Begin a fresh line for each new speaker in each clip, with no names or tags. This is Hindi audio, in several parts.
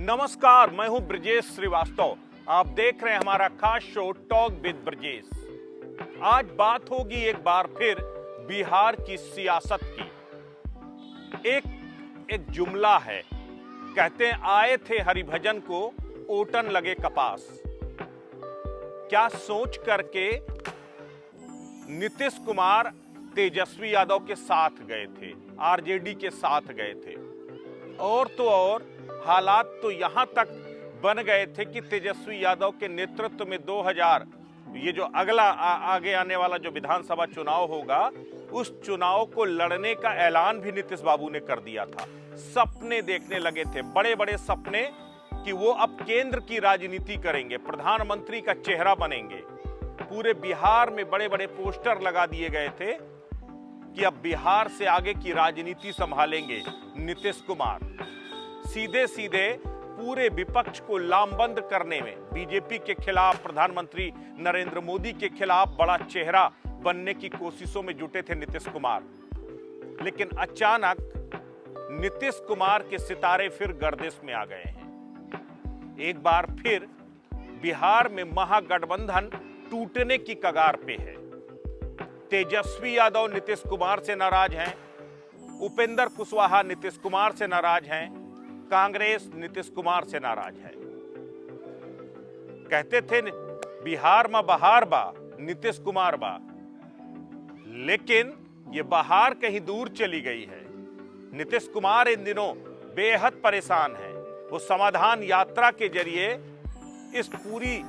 नमस्कार, मैं हूं ब्रजेश श्रीवास्तव। आप देख रहे हैं हमारा खास शो टॉक विद ब्रजेश। आज बात होगी एक बार फिर बिहार की सियासत की। एक जुमला है, कहते हैं आए थे हरिभजन को ओटन लगे कपास। क्या सोच करके नीतीश कुमार तेजस्वी यादव के साथ गए थे, आरजेडी के साथ गए थे। और तो और हालात तो यहां तक बन गए थे कि तेजस्वी यादव के नेतृत्व में 2000 ये जो अगला आगे आने वाला जो विधानसभा चुनाव होगा, उस चुनाव को लड़ने का ऐलान भी नीतीश बाबू ने कर दिया था। सपने देखने लगे थे, बड़े बड़े सपने, कि वो अब केंद्र की राजनीति करेंगे, प्रधानमंत्री का चेहरा बनेंगे। पूरे बिहार में बड़े बड़े पोस्टर लगा दिए गए थे कि अब बिहार से आगे की राजनीति संभालेंगे नीतीश कुमार। सीधे सीधे पूरे विपक्ष को लामबंद करने में, बीजेपी के खिलाफ, प्रधानमंत्री नरेंद्र मोदी के खिलाफ बड़ा चेहरा बनने की कोशिशों में जुटे थे नीतीश कुमार। लेकिन अचानक नीतीश कुमार के सितारे फिर गर्दिश में आ गए हैं। एक बार फिर बिहार में महागठबंधन टूटने की कगार पे है। तेजस्वी यादव नीतीश कुमार से नाराज हैं, उपेंद्र कुशवाहा नीतीश कुमार से नाराज हैं, कांग्रेस नीतीश कुमार से नाराज है। कहते थे बिहार में बहार बा, नीतीश कुमार बा, लेकिन ये बहार कहीं दूर चली गई है। नीतीश कुमार इन दिनों बेहद परेशान है। वो समाधान यात्रा के जरिए इस पूरी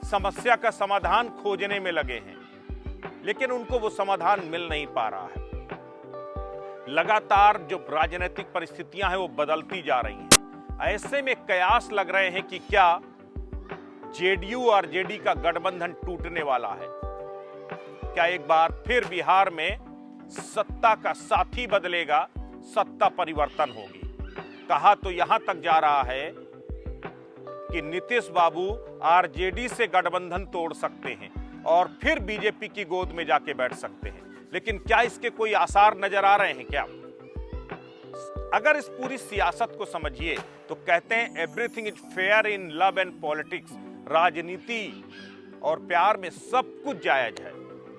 समस्या का समाधान खोजने में लगे हैं, लेकिन उनको वो समाधान मिल नहीं पा रहा है। लगातार जो राजनीतिक परिस्थितियां हैं वो बदलती जा रही हैं। ऐसे में कयास लग रहे हैं कि क्या जेडीयू और आरजेडी का गठबंधन टूटने वाला है। क्या एक बार फिर बिहार में सत्ता का साथी बदलेगा, सत्ता परिवर्तन होगी। कहा तो यहां तक जा रहा है कि नीतीश बाबू आरजेडी से गठबंधन तोड़ सकते हैं और फिर बीजेपी की गोद में जाके बैठ सकते हैं। लेकिन क्या इसके कोई आसार नजर आ रहे हैं क्या? अगर इस पूरी सियासत को समझिए तो कहते हैं everything is fair in love and politics. राजनीति और प्यार में सब कुछ जायज है।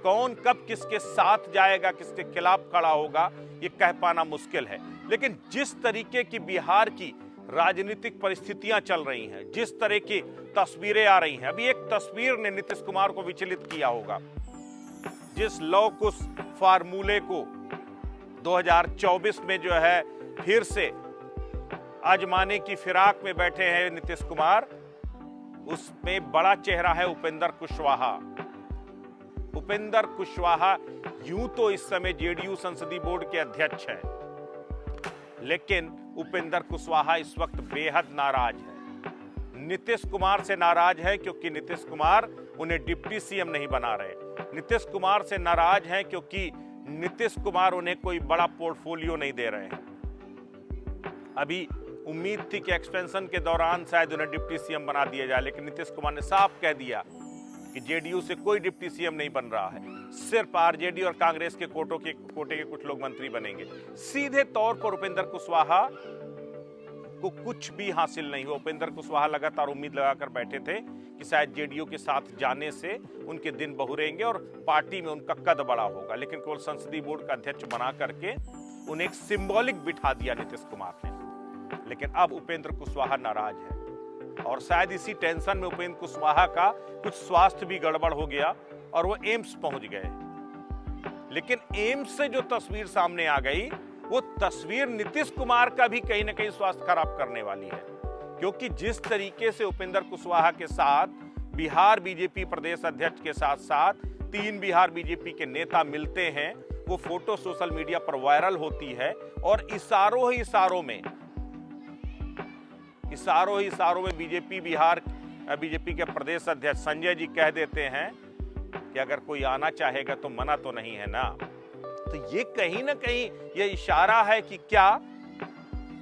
कौन कब किसके साथ जाएगा, किसके खिलाफ खड़ा होगा, ये कह पाना मुश्किल है। लेकिन जिस तरीके की बिहार की राजनीतिक परिस्थितियां चल रही हैं, जिस तरह की तस्वीरें आ रही हैं, अभी एक तस्वीर ने नीतीश कुमार को विचलित किया होगा। जिस लौ कुश फार्मूले को 2024 में जो है फिर से आजमाने की फिराक में बैठे हैं नीतीश कुमार, उसमें बड़ा चेहरा है उपेंद्र कुशवाहा। उपेंद्र कुशवाहा यूं तो इस समय जेडीयू संसदीय बोर्ड के अध्यक्ष हैं, लेकिन उपेंद्र कुशवाहा इस वक्त बेहद नाराज है। नीतीश कुमार से नाराज है क्योंकि नीतीश कुमार उन्हें डिप्टी सीएम नहीं बना रहे। नीतीश कुमार से नाराज हैं क्योंकि नीतीश कुमार उन्हें कोई बड़ा पोर्टफोलियो नहीं दे रहे हैं। अभी उम्मीद थी कि एक्सपेंशन के दौरान शायद उन्हें डिप्टी सीएम बना दिया जाए, लेकिन नीतीश कुमार ने साफ कह दिया कि जेडीयू से कोई डिप्टी सीएम नहीं बन रहा है। सिर्फ आरजेडी और कांग्रेस के कोटे के कुछ लोग मंत्री बनेंगे। सीधे तौर पर उपेंद्र कुशवाहा को कुछ भी हासिल नहीं हुआ। उपेंद्र कुशवाहा लगातार उम्मीद लगाकर बैठे थे कि शायद जेडीयू के साथ जाने से उनके दिन बहुरेंगे और पार्टी में उनका कद बड़ा होगा, लेकिन केवल संसदीय बोर्ड का अध्यक्ष बना करके उन्हें एक सिंबॉलिक बिठा दिया नीतीश कुमार ने। लेकिन अब उपेंद्र कुशवाहा नाराज है और शायद इसी टेंशन में उपेंद्र कुशवाहा का कुछ स्वास्थ्य भी गड़बड़ हो गया और वो एम्स पहुंच गए। लेकिन एम्स से जो तस्वीर सामने आ गई, वो तस्वीर नीतीश कुमार का भी कहीं ना कहीं स्वास्थ्य खराब करने वाली है। क्योंकि जिस तरीके से उपेंद्र कुशवाहा के साथ बिहार बीजेपी प्रदेश अध्यक्ष के साथ साथ 3 बिहार बीजेपी के नेता मिलते हैं, वो फोटो सोशल मीडिया पर वायरल होती है और इशारों ही इशारों में बीजेपी के प्रदेश अध्यक्ष संजय जी कह देते हैं कि अगर कोई आना चाहेगा तो मना तो नहीं है ना। तो ये कहीं ना कहीं ये इशारा है कि क्या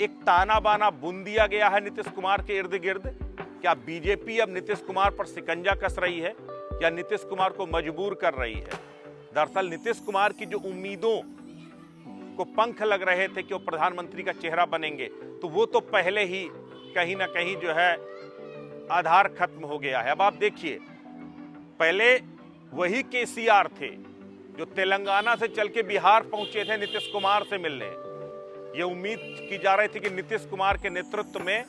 एक ताना बाना बुन दिया गया है नीतीश कुमार के इर्द गिर्द। क्या बीजेपी अब नीतीश कुमार पर शिकंजा कस रही है या नीतीश कुमार को मजबूर कर रही है? दरअसल नीतीश कुमार की जो उम्मीदों को पंख लग रहे थे कि वो प्रधानमंत्री का चेहरा बनेंगे, तो वो तो पहले ही कहीं ना कहीं जो है आधार खत्म हो गया है। अब आप देखिए, पहले वही केसीआर थे जो तेलंगाना से चल के बिहार पहुंचे थे नीतीश कुमार से मिलने। ये उम्मीद की जा रही थी कि नीतीश कुमार के नेतृत्व में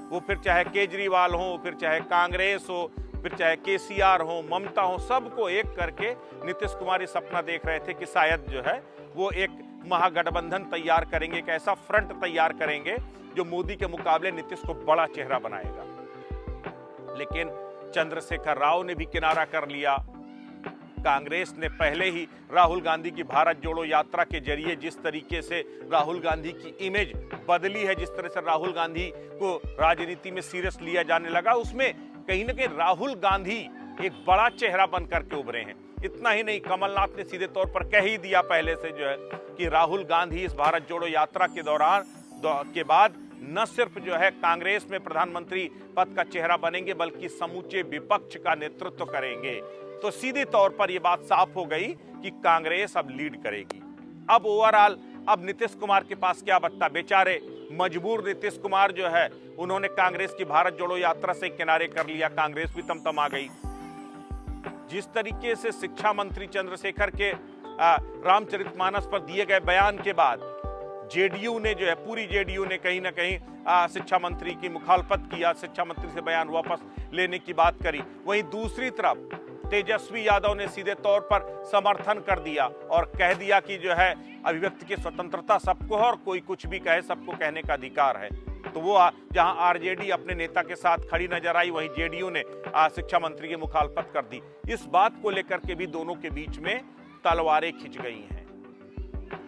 वो फिर चाहे केजरीवाल हो, फिर चाहे कांग्रेस हो, फिर चाहे केसीआर हो, ममता हो, सबको एक करके नीतीश कुमार ये सपना देख रहे थे कि शायद जो है वो एक महागठबंधन तैयार करेंगे, एक ऐसा फ्रंट तैयार करेंगे जो मोदी के मुकाबले नीतीश को बड़ा चेहरा बनाएगा। लेकिन चंद्रशेखर राव ने भी किनारा कर लिया। कांग्रेस ने पहले ही राहुल गांधी की भारत जोड़ो यात्रा के जरिए जिस तरीके से राहुल गांधी की इमेज बदली है, जिस तरह से राहुल गांधी को राजनीति में सीरियस लिया जाने लगा, उसमें कहीं ना कहीं राहुल गांधी एक बड़ा चेहरा बन करके उभरे हैं। इतना ही नहीं, कमलनाथ ने सीधे तौर पर कह ही दिया पहले से जो है कि राहुल गांधी इस भारत जोड़ो यात्रा के दौरान के बाद न सिर्फ जो है कांग्रेस में प्रधानमंत्री पद का चेहरा बनेंगे, बल्कि समूचे विपक्ष का नेतृत्व करेंगे। तो सीधे तौर पर यह बात साफ हो गई कि कांग्रेस अब लीड करेगी। अब ओवरऑल अब नीतीश कुमार के पास क्या बचता? बेचारे मजबूर नीतीश कुमार जो है उन्होंने कांग्रेस की भारत जोड़ो यात्रा से किनारे कर लिया। कांग्रेस भी तमतमा गई। जिस तरीके से शिक्षा मंत्री चंद्रशेखर के रामचरितमानस पर दिए गए बयान के बाद जेडीयू ने जो है, पूरी जेडीयू ने कहीं ना कहीं शिक्षा मंत्री की मुखालफत किया, शिक्षा मंत्री से बयान वापस लेने की बात करी। वहीं दूसरी तरफ तेजस्वी यादव ने सीधे तौर पर समर्थन कर दिया और कह दिया कि जो है अभिव्यक्ति की स्वतंत्रता सबको है और कोई कुछ भी कहे, सबको कहने का अधिकार है। तो वो जहां आरजेडी अपने नेता के साथ खड़ी नजर आई, वहीं जेडीयू ने शिक्षा मंत्री की मुखालफत कर दी। इस बात को लेकर के भी दोनों के बीच में तलवारें खिंच गई हैं।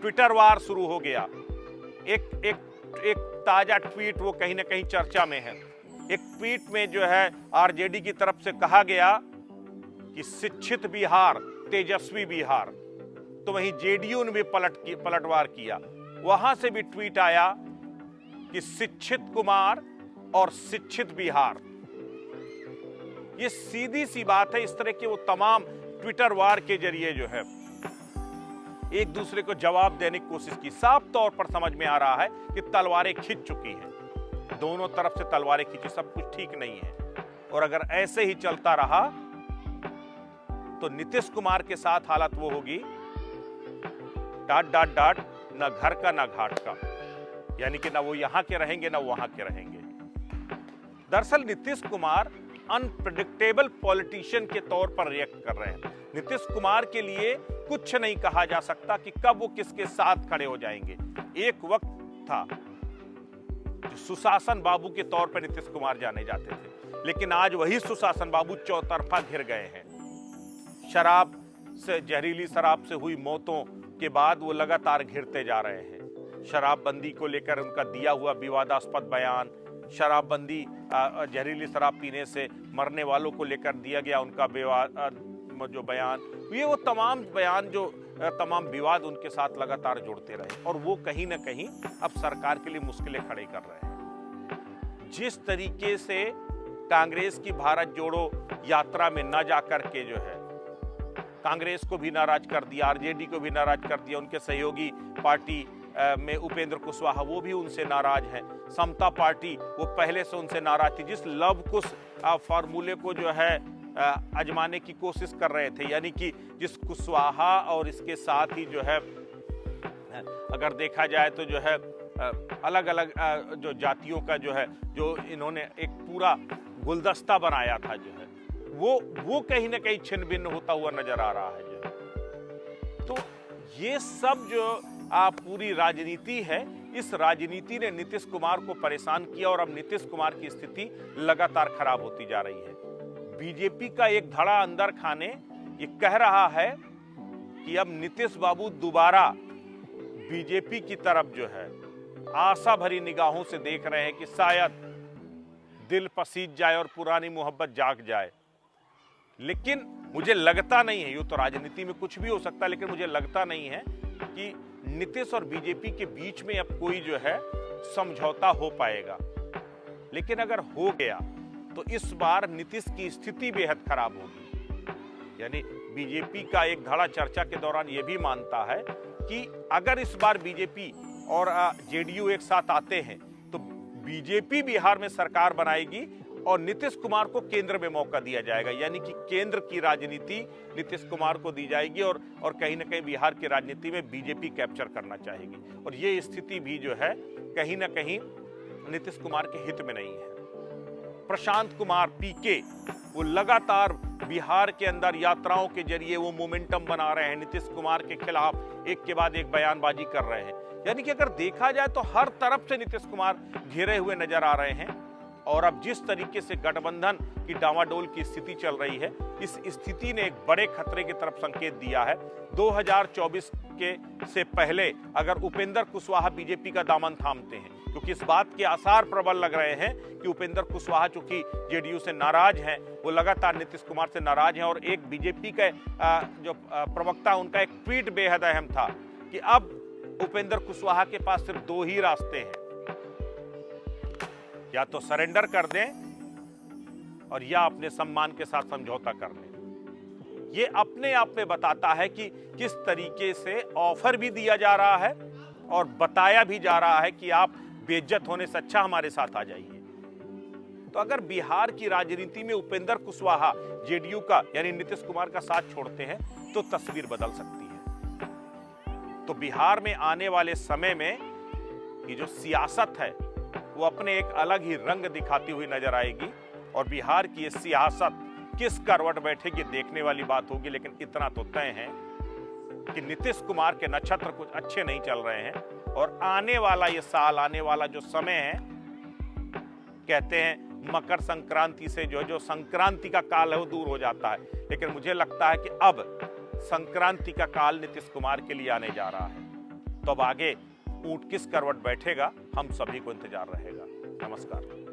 ट्विटर वार शुरू हो गया। एक ताजा ट्वीट वो कहीं ना कहीं चर्चा में है। एक ट्वीट में जो है आरजेडी की तरफ से कहा गया कि शिक्षित बिहार, तेजस्वी बिहार। तो वहीं जेडीयू ने भी पलटवार किया। वहां से भी ट्वीट आया कि शिक्षित कुमार और शिक्षित बिहार। ये सीधी सी बात है। इस तरह के वो तमाम ट्विटर वार के जरिए जो है एक दूसरे को जवाब देने की कोशिश की। साफ तौर पर समझ में आ रहा है कि तलवारें खिंच चुकी हैं। दोनों तरफ से तलवारें खिंची, सब कुछ ठीक नहीं है। और अगर ऐसे ही चलता रहा तो नीतीश कुमार के साथ हालत वो होगी डाट न घर का न घाट का, यानी कि ना वो यहां के रहेंगे ना वहां के रहेंगे। दरअसल नीतीश कुमार अनप्रेडिक्टेबल पॉलिटिशियन के तौर पर रिएक्ट कर रहे हैं। नीतीश कुमार के लिए कुछ नहीं कहा जा सकता कि कब वो किसके साथ खड़े हो जाएंगे। एक वक्त था जो सुशासन बाबू के तौर पर नीतीश कुमार जाने जाते थे, लेकिन आज वही सुशासन बाबू चौतरफा घिर गए हैं। शराब से, जहरीली शराब से हुई मौतों के बाद वो लगातार घिरते जा रहे हैं। शराबबंदी को लेकर उनका दिया हुआ विवादास्पद बयान, शराबबंदी, जहरीली शराब पीने से मरने वालों को लेकर दिया गया उनका जो बयान, ये वो तमाम बयान जो तमाम विवाद उनके साथ लगातार जुड़ते रहे और वो कहीं ना कहीं अब सरकार के लिए मुश्किलें खड़े कर रहे हैं। जिस तरीके से कांग्रेस की भारत जोड़ो यात्रा में न जाकर के जो है कांग्रेस को भी नाराज कर दिया, आरजेडी को भी नाराज कर दिया, उनके सहयोगी पार्टी में उपेंद्र कुशवाहा वो भी उनसे नाराज हैं। समता पार्टी वो पहले से उनसे नाराज थी। जिस लव कुश फार्मूले को जो है आजमाने की कोशिश कर रहे थे, यानी कि जिस कुशवाहा और इसके साथ ही जो है अगर देखा जाए तो जो है अलग अलग जो जातियों का जो है जो इन्होंने एक पूरा गुलदस्ता बनाया था, जो है वो कहीं ना कहीं छिन्न भिन्न होता हुआ नजर आ रहा है जो है। तो ये सब जो पूरी राजनीति है, इस राजनीति ने नीतीश कुमार को परेशान किया और अब नीतीश कुमार की स्थिति लगातार खराब होती जा रही है। बीजेपी का एक धड़ा अंदर खाने ये कह रहा है कि अब नीतीश बाबू दोबारा बीजेपी की तरफ जो है आशा भरी निगाहों से देख रहे हैं कि शायद दिल पसीज जाए और पुरानी मोहब्बत जाग जाए। लेकिन मुझे लगता नहीं है, यूं तो राजनीति में कुछ भी हो सकता है, लेकिन मुझे लगता नहीं है कि नीतीश और बीजेपी के बीच में अब कोई जो है समझौता हो पाएगा। लेकिन अगर हो गया तो इस बार नीतीश की स्थिति बेहद खराब होगी। यानी बीजेपी का एक धड़ा चर्चा के दौरान यह भी मानता है कि अगर इस बार बीजेपी और जेडीयू एक साथ आते हैं तो बीजेपी बिहार में सरकार बनाएगी और नीतीश कुमार को केंद्र में मौका दिया जाएगा, यानी कि केंद्र की राजनीति नीतीश कुमार को दी जाएगी और कहीं ना कहीं बिहार की राजनीति में बीजेपी कैप्चर करना चाहेगी। और ये स्थिति भी जो है कहीं ना कहीं नीतीश कुमार के हित में नहीं है। प्रशांत कुमार पीके वो लगातार बिहार के अंदर यात्राओं के जरिए वो मोमेंटम बना रहे हैं, नीतीश कुमार के खिलाफ एक के बाद एक बयानबाजी कर रहे हैं। यानी कि अगर देखा जाए तो हर तरफ से नीतीश कुमार घिरे हुए नजर आ रहे हैं। और अब जिस तरीके से गठबंधन की डामाडोल की स्थिति चल रही है, इस स्थिति ने एक बड़े खतरे की तरफ संकेत दिया है। 2024 के से पहले अगर उपेंद्र कुशवाहा बीजेपी का दामन थामते हैं, क्योंकि इस बात के आसार प्रबल लग रहे हैं कि उपेंद्र कुशवाहा चूंकि जेडीयू से नाराज हैं, वो लगातार नीतीश कुमार से नाराज हैं। और एक बीजेपी का जो प्रवक्ता, उनका एक ट्वीट बेहद अहम था कि अब उपेंद्र कुशवाहा के पास सिर्फ दो ही रास्ते हैं, या तो सरेंडर कर दें और या अपने सम्मान के साथ समझौता कर लें। ये अपने आप में बताता है कि किस तरीके से ऑफर भी दिया जा रहा है और बताया भी जा रहा है कि आप बेइज्जत होने से अच्छा हमारे साथ आ जाइए। तो अगर बिहार की राजनीति में उपेंद्र कुशवाहा जेडीयू का यानी नीतीश कुमार का साथ छोड़ते हैं तो तस्वीर बदल सकती है। तो बिहार में आने वाले समय में ये जो सियासत है वो अपने एक अलग ही रंग दिखाती हुई नजर आएगी और बिहार की ये सियासत किस करवट बैठेगी देखने वाली बात होगी। लेकिन इतना तो तय है कि नीतीश कुमार के नक्षत्र कुछ अच्छे नहीं चल रहे हैं और आने वाला ये साल, आने वाला जो समय है, कहते हैं मकर संक्रांति से जो संक्रांति का काल है वो दूर हो जाता है। लेकिन मुझे लगता है कि अब संक्रांति का काल नीतीश कुमार के लिए आने जा रहा है। तो अब आगे ऊंट किस करवट बैठेगा, हम सभी को इंतजार रहेगा। नमस्कार।